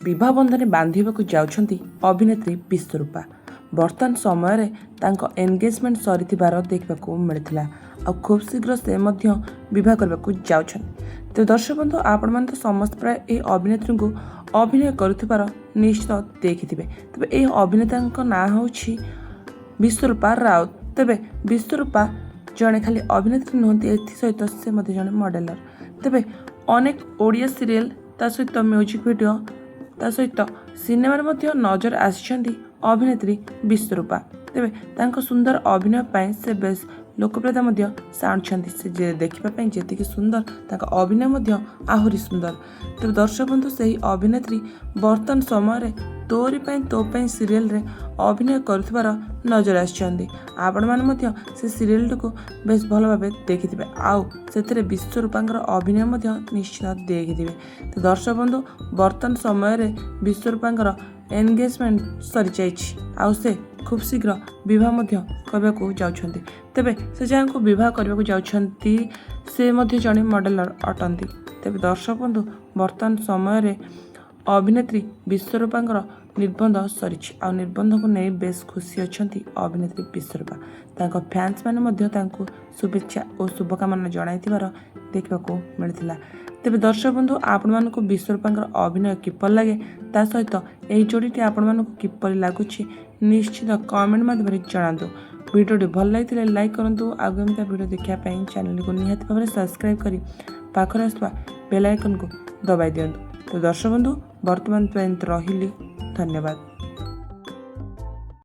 विवाह बंधन बांधवाक जाउछंती अभिनेत्री विश्वरूपा। वर्तमान समय तांको एंगेजमेंट सरीथिबार देखा मिलता आ खूब शीघ्र से मध्य विवाह करने को जाउछंती। तो दर्शक बंधु आपण मैंने तो समस्त प्राय ये अभिनेत्री को अभिनय करुथिबार निश्चित देखिथिबे। तबे ये अभिनेता नाँ हूँ विश्वरूपा राउत। तेबे विश्वरूपा जड़े खाली अभिनेत्री नुहति एसत से जड़े मॉडलर। तेबे अनेक ओडिया सीरियल ता सहित म्यूजिक वीडियो ता सहित सिनेमा नजर आसिछंती अभिनेत्री विश्वरूपा। तेबे तांको सुंदर अभिनय पाई से बेस लोकप्रियता साणुछंती। से देखा जी सुंदर तांको अभिनय आहुरी सुंदर। तेबे दर्शक बंधु से ही अभिनेत्री वर्तमान समय तोरी पाई तो पाई सीरियल रे अभिनय करुथिबार नजर आसिछंती। आपण माने से सीरियल को बेस भल भाव देखिथिबे। आउ सेथरे विश्वरूपांकर अभिनय निश्चित देखिथिबे। तो दर्शक बंधु वर्तमान समय विश्वरूपांकर एंगेजमेंट सरी जाइछि। आउ से खूब शीघ्र विवाह करने को जाउछंती। तेबे से जहाँ को विवाह करने को जाउछंती से जड़े मॉडलर अटंती। तेबे दर्शक बंधु वर्तमान समय अभिनेत्री विश्वरूपांकर निर्बंध सरी आ निर्बंध को नहीं बेस खुशी अछंती अभिनेत्री विश्वरूपा। तांको फैंस माने शुभेच्छा और शुभकामना जणाइथिबार देखा मिलता। तेबे दर्शक बंधु आपण मानक विश्वरूपांकर अभिनय किपर लगे ता सहित यही जोड़ीटी आपण मानक किपर लगुच निश्चित कमेंट माध्यम जणातु। वीडियोटी भल लगी लाइक करूँ। आगामी वीडियो देखापी चैनल को निहाती भाव में सब्सक्राइब कर पाखर आसुवा बेल आइकन को दबाई दिंतु। तो दर्शक बंधु वर्तमान रही धन्यवाद।